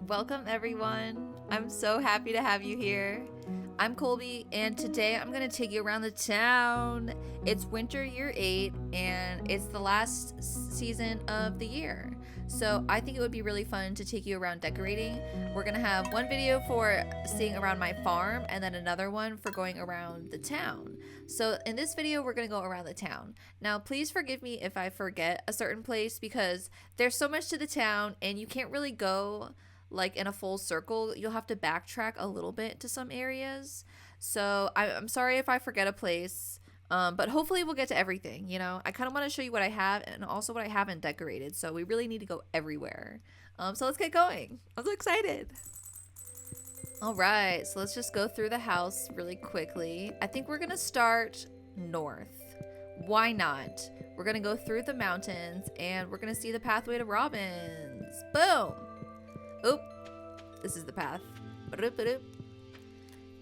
Welcome everyone. I'm so happy to have you here. I'm Colby and today I'm going to take you around the town. It's winter year 8 and it's the last season of the year. So I think it would be really fun to take you around decorating. We're going to have one video for seeing around my farm and then another one for going around the town. So in this video we're going to go around the town. Now please forgive me if I forget a certain place because there's so much to the town and you can't really go like in a full circle. You'll have to backtrack a little bit to some areas. So I'm sorry if I forget a place, but hopefully we'll get to everything. You know, I kind of want to show you what I have and also what I haven't decorated. So we really need to go everywhere. So let's get going. I'm so excited. All right, so let's just go through the house really quickly. I think we're gonna start north. Why not? We're gonna go through the mountains and we're gonna see the pathway to Robin's. Boom. Oop, this is the path.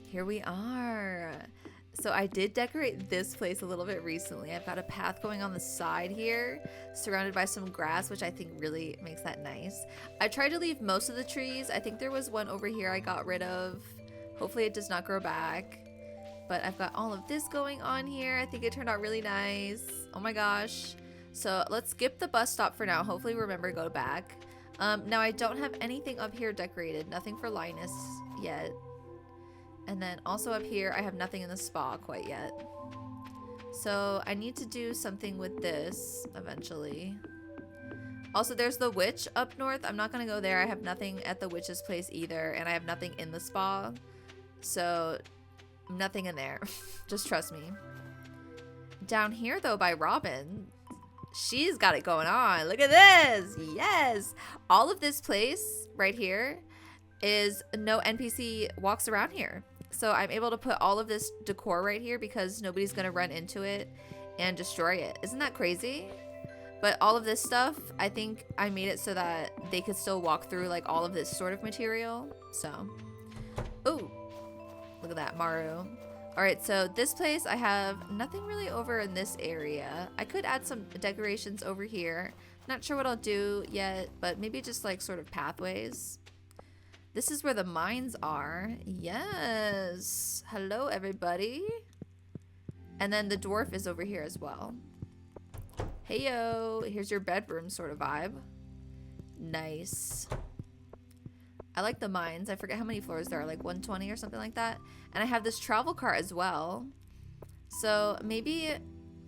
Here we are. So I did decorate this place a little bit recently. I've got a path going on the side here, surrounded by some grass, which I think really makes that nice. I tried to leave most of the trees. I think there was one over here I got rid of. Hopefully it does not grow back. But I've got all of this going on here. I think it turned out really nice. Oh my gosh. So let's skip the bus stop for now. Hopefully remember to go back. Now I don't have anything up here decorated, nothing for Linus yet. And then also up here, I have nothing in the spa quite yet. So I need to do something with this eventually. Also, there's the witch up north. I'm not gonna go there. I have nothing at the witch's place either, and I have nothing in the spa. So nothing in there, just trust me. Down here though by Robin, she's got it going on. Look at this. Yes. All of this place right here is no NPC walks around here. So I'm able to put all of this decor right here because nobody's going to run into it and destroy it. Isn't that crazy? But all of this stuff, I think I made it so that they could still walk through like all of this sort of material. So, ooh, look at that, Maru. All right, so this place, I have nothing really over in this area. I could add some decorations over here. Not sure what I'll do yet, but maybe just like sort of pathways. This is where the mines are. Yes. Hello, everybody. And then the dwarf is over here as well. Heyo, here's your bedroom sort of vibe. Nice. I like the mines. I forget how many floors there are, like 120 or something like that. And I have this travel cart as well. So maybe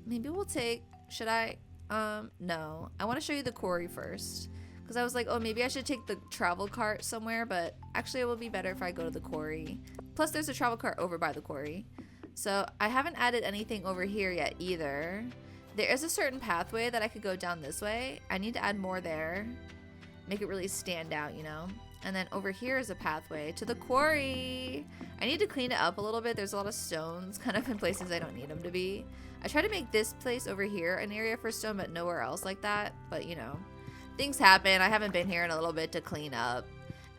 we'll take, should I? No. I want to show you the quarry first. Because I was like, oh, maybe I should take the travel cart somewhere. But actually, it will be better if I go to the quarry. Plus, there's a travel cart over by the quarry. So I haven't added anything over here yet either. There is a certain pathway that I could go down this way. I need to add more there. Make it really stand out, you know? And then over here is a pathway to the quarry. I need to clean it up a little bit. There's a lot of stones kind of in places I don't need them to be. I try to make this place over here an area for stone, but nowhere else like that. But, you know, things happen. I haven't been here in a little bit to clean up.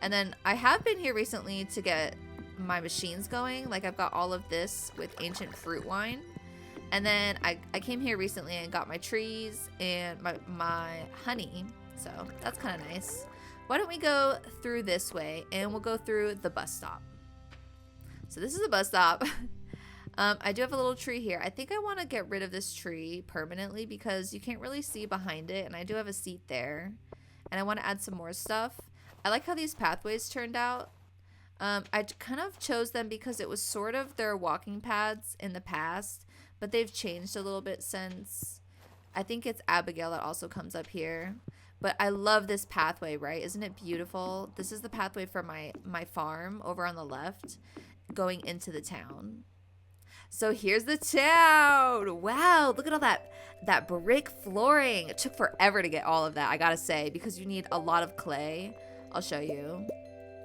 And then I have been here recently to get my machines going. Like I've got all of this with ancient fruit wine. And then I came here recently and got my trees and my honey. So that's kind of nice. Why don't we go through this way and we'll go through the bus stop. So this is the bus stop. I do have a little tree here. I think I want to get rid of this tree permanently because you can't really see behind it. And I do have a seat there. And I want to add some more stuff. I like how these pathways turned out. I kind of chose them because it was sort of their walking paths in the past. But they've changed a little bit since. I think it's Abigail that also comes up here. But I love this pathway, right? Isn't it beautiful? This is the pathway for my farm over on the left going into the town. So here's the town. Wow, look at all that brick flooring. It took forever to get all of that, I gotta say, because you need a lot of clay. I'll show you.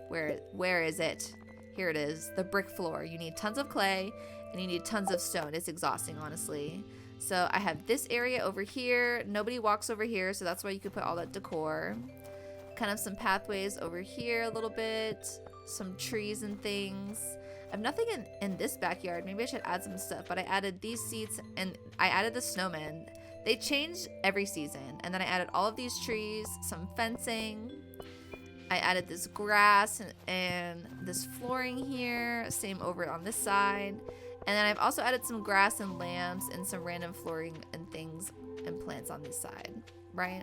Where is it? Here it is, the brick floor. You need tons of clay and you need tons of stone. It's exhausting, honestly. So I have this area over here. Nobody walks over here, so that's why you could put all that decor. Kind of some pathways over here a little bit. Some trees and things. I have nothing in this backyard. Maybe I should add some stuff, but I added these seats and I added the snowman. They change every season. And then I added all of these trees, some fencing. I added this grass and this flooring here. Same over on this side. And then I've also added some grass and lamps and some random flooring and things and plants on this side, right?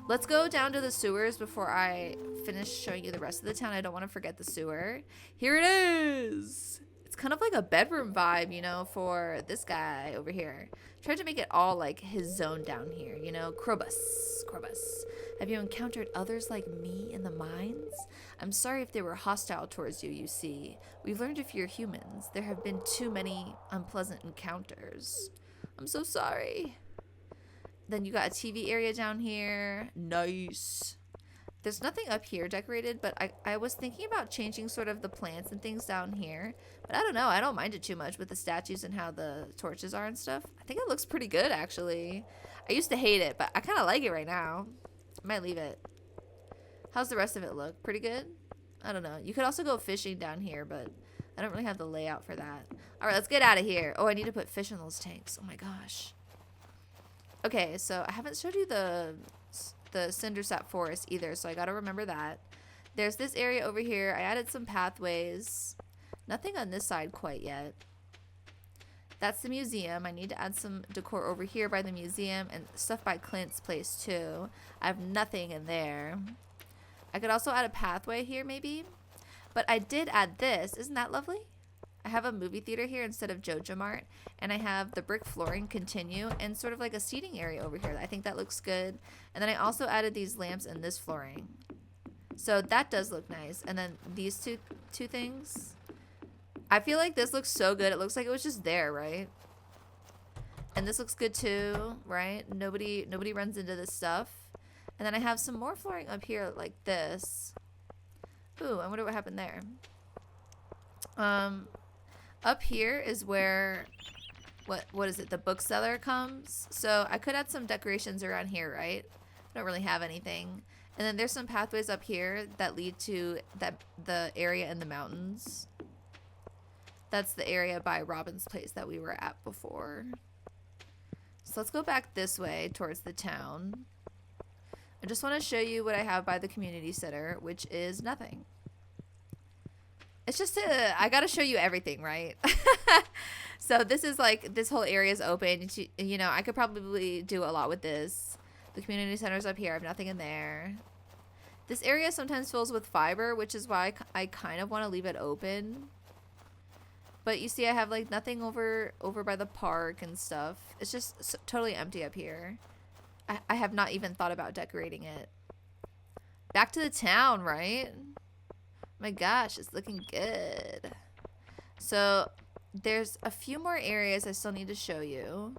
Let's go down to the sewers before I finish showing you the rest of the town. I don't want to forget the sewer. Here it is. It's kind of like a bedroom vibe, you know, for this guy over here. Tried to make it all like his zone down here, you know. Krobus. Have you encountered others like me in the mines? I'm sorry if they were hostile towards you, you see. We've learned if you're humans. There have been too many unpleasant encounters. I'm so sorry. Then you got a TV area down here. Nice. There's nothing up here decorated, but I was thinking about changing sort of the plants and things down here. But I don't know. I don't mind it too much with the statues and how the torches are and stuff. I think it looks pretty good, actually. I used to hate it, but I kind of like it right now. I might leave it. How's the rest of it look? Pretty good? I don't know. You could also go fishing down here, but I don't really have the layout for that. All right, let's get out of here. Oh, I need to put fish in those tanks. Oh, my gosh. Okay, so I haven't showed you the Cindersap Forest either, so I gotta remember that. There's this area over here. I added some pathways. Nothing on this side quite yet. That's the museum. I need to add some decor over here by the museum and stuff by Clint's place too. I have nothing in there. I could also add a pathway here maybe. But I did add this. Isn't that lovely? I have a movie theater here instead of Jojo Mart, and I have the brick flooring continue and sort of like a seating area over here. I think that looks good. And then I also added these lamps and this flooring. So that does look nice. And then these two things. I feel like this looks so good. It looks like it was just there, right? And this looks good too, right? Nobody runs into this stuff. And then I have some more flooring up here like this. Ooh, I wonder what happened there. Up here is where, what is it, the bookseller comes. So I could add some decorations around here, right? I don't really have anything. And then there's some pathways up here that lead to the area in the mountains. That's the area by Robin's place that we were at before. So let's go back this way towards the town. I just want to show you what I have by the community center, which is nothing. It's just I gotta show you everything, right? So this is like, this whole area is open. You know, I could probably do a lot with this. The community center's up here. I have nothing in there. This area sometimes fills with fiber, which is why I kind of want to leave it open. But you see, I have like nothing over by the park and stuff. It's just totally empty up here. I have not even thought about decorating it. Back to the town, right? My gosh, it's looking good. So there's a few more areas I still need to show you.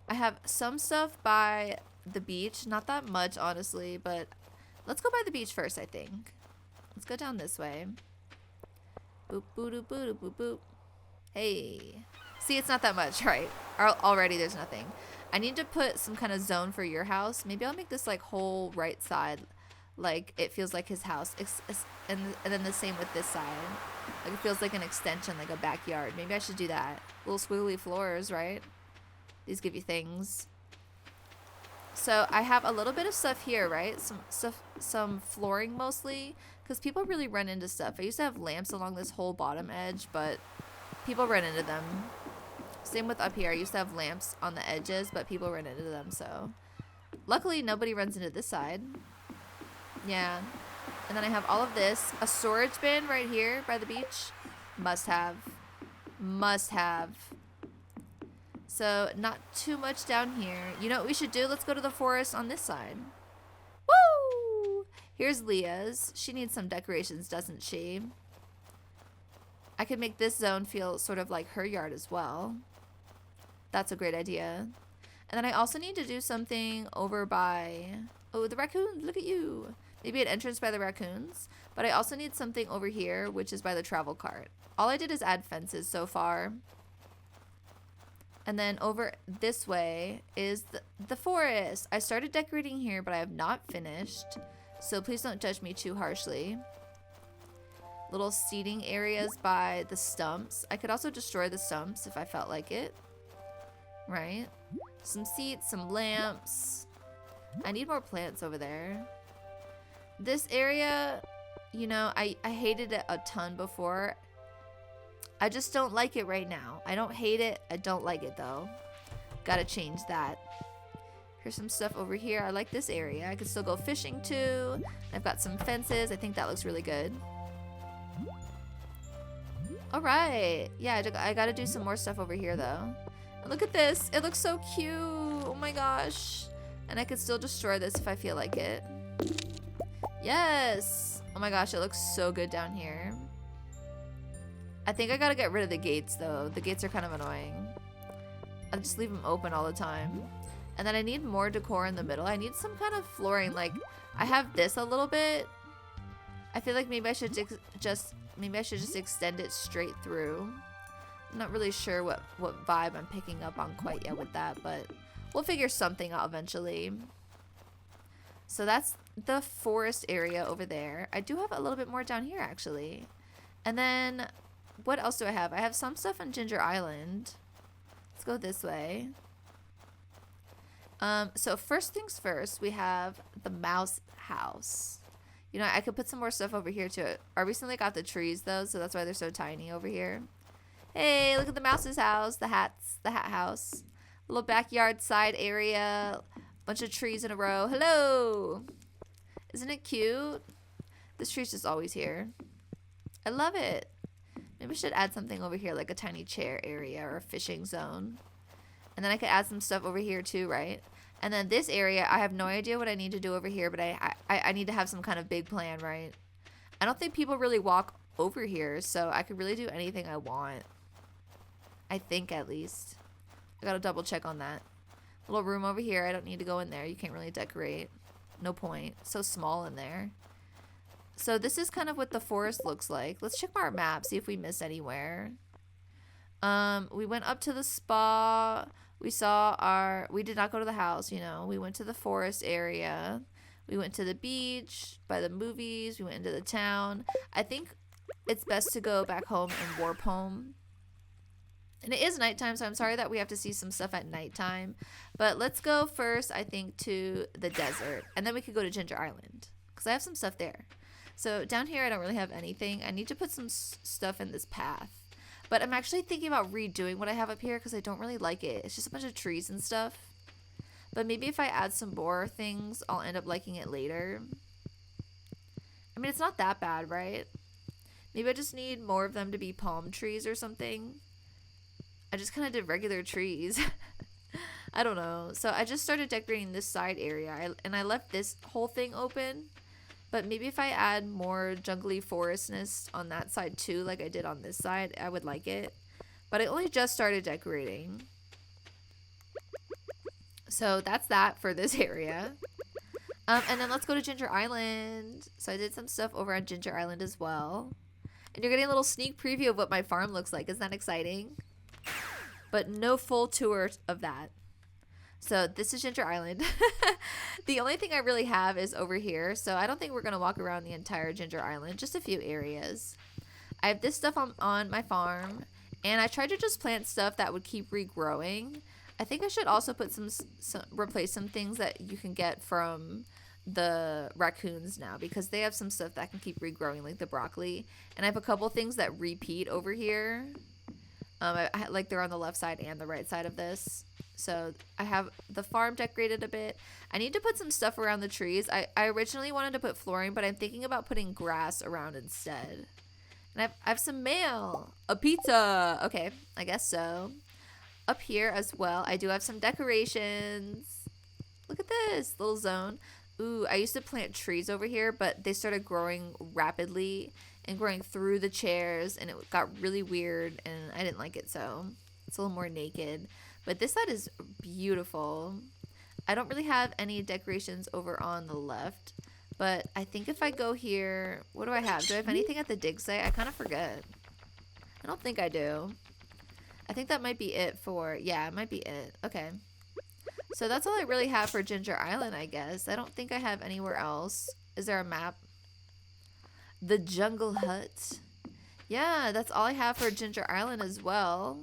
I have some stuff by the beach. Not that much, honestly, but let's go by the beach first, I think. Let's go down this way. Boop, boop, boop, boop, boop, boop. Hey. See, it's not that much, right? Already there's nothing. I need to put some kind of zone for your house. Maybe I'll make this like whole right side like it feels like his house, and then the same with this side, like it feels like an extension, like a backyard. Maybe I should do that. Little squiggly floors, right? These give you things. So I have a little bit of stuff here, right? Some flooring mostly, because people really run into stuff. I used to have lamps along this whole bottom edge, but people run into them. Same with up here. I used to have lamps on the edges, but people run into them. So luckily nobody runs into this side. Yeah. And then I have all of this. A storage bin right here by the beach. Must have. Must have. So not too much down here. You know what we should do? Let's go to the forest on this side. Woo! Here's Leah's. She needs some decorations, doesn't she? I could make this zone feel sort of like her yard as well. That's a great idea. And then I also need to do something over by... Oh, the raccoons. Look at you. Maybe an entrance by the raccoons. But I also need something over here, which is by the travel cart. All I did is add fences so far. And then over this way is the forest. I started decorating here, but I have not finished. So please don't judge me too harshly. Little seating areas by the stumps. I could also destroy the stumps if I felt like it. Right? Some seats, some lamps. I need more plants over there. This area, you know, I hated it a ton before. I just don't like it right now. I don't hate it. I don't like it though. Gotta change that. Here's some stuff over here. I like this area. I could still go fishing too. I've got some fences. I think that looks really good. All right. Yeah, I gotta do some more stuff over here though. And look at this. It looks so cute. Oh my gosh. And I could still destroy this if I feel like it. Yes. Oh my gosh, it looks so good down here. I think I gotta get rid of the gates though. The gates are kind of annoying. I just leave them open all the time. And then I need more decor in the middle. I need some kind of flooring. Like, I have this a little bit. I feel like maybe I should just extend it straight through. I'm not really sure what vibe I'm picking up on quite yet with that, but we'll figure something out eventually. So that's the forest area over there. I do have a little bit more down here actually. And then what else do I have? I have some stuff on Ginger Island. Let's go this way. So first things first, we have the mouse house. You know, I could put some more stuff over here too. I recently got the trees though, so that's why they're so tiny over here. Hey, look at the mouse's house, the hat house. Little backyard side area, bunch of trees in a row. Hello. Isn't it cute? This tree's just always here. I love it. Maybe I should add something over here, like a tiny chair area or a fishing zone. And then I could add some stuff over here too, right? And then this area, I have no idea what I need to do over here, but I need to have some kind of big plan, right? I don't think people really walk over here, so I could really do anything I want. I think at least. I gotta double check on that. Little room over here, I don't need to go in there. You can't really decorate. No point. So small in there. So this is kind of what the forest looks like. Let's check our map, see if we missed anywhere. We went up to the spa. We did not go to the house, you know. We went to the forest area. We went to the beach, by the movies. We went into the town. I think it's best to go back home and warp home. And it is nighttime, so I'm sorry that we have to see some stuff at nighttime. But let's go first, I think, to the desert. And then we could go to Ginger Island, because I have some stuff there. So down here, I don't really have anything. I need to put some stuff in this path. But I'm actually thinking about redoing what I have up here because I don't really like it. It's just a bunch of trees and stuff. But maybe if I add some more things, I'll end up liking it later. I mean, it's not that bad, right? Maybe I just need more of them to be palm trees or something. I just kind of did regular trees. I don't know. So I just started decorating this side area. And I left this whole thing open. But maybe if I add more jungly forestness on that side too, like I did on this side, I would like it. But I only just started decorating. So that's that for this area. And then let's go to Ginger Island. So I did some stuff over on Ginger Island as well. And you're getting a little sneak preview of what my farm looks like. Isn't that exciting? But no full tour of that. So this is Ginger Island. The only thing I really have is over here. So I don't think we're going to walk around the entire Ginger Island. Just a few areas. I have this stuff on my farm. And I tried to just plant stuff that would keep regrowing. I think I should also put replace some things that you can get from the raccoons now. Because they have some stuff that can keep regrowing, like the broccoli. And I have a couple things that repeat over here. Like they're on the left side and the right side of this. So I have the farm decorated a bit. I need to put some stuff around the trees. I originally wanted to put flooring, but I'm thinking about putting grass around instead. And I have some mail. A pizza. Okay, I guess so. Up here as well, I do have some decorations. Look at this little zone. Ooh, I used to plant trees over here, but they started growing rapidly and growing through the chairs, and it got really weird, and I didn't like it, so it's a little more naked. But this side is beautiful. I don't really have any decorations over on the left, but I think if I go here, what do I have? Do I have anything at the dig site? I kind of forget. I don't think I do. I think that might be it for, yeah, it might be it. Okay. So that's all I really have for Ginger Island, I guess. I don't think I have anywhere else. Is there a map? The Jungle Hut. Yeah, that's all I have for Ginger Island as well.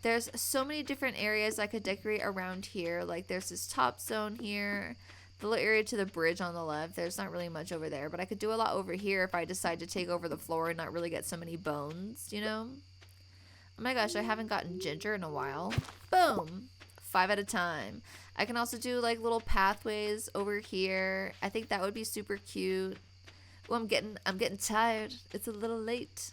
There's so many different areas I could decorate around here. Like there's this top zone here. The little area to the bridge on the left, there's not really much over there, but I could do a lot over here if I decide to take over the floor and not really get so many bones, you know? Oh my gosh, I haven't gotten ginger in a while. Boom! 5 at a time. I can also do like little pathways over here. I think that would be super cute. Oh, I'm getting tired. It's a little late.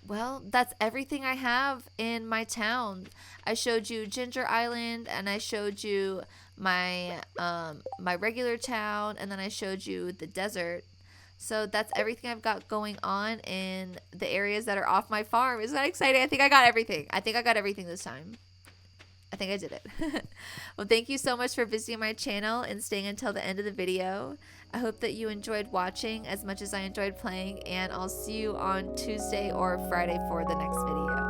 Well, that's everything I have in my town. I showed you Ginger Island, and I showed you my my regular town, and then I showed you the desert. So that's everything I've got going on in the areas that are off my farm. Isn't that exciting? I think I got everything. I think I got everything this time. I think I did it. Well, thank you so much for visiting my channel and staying until the end of the video. I hope that you enjoyed watching as much as I enjoyed playing, and I'll see you on Tuesday or Friday for the next video.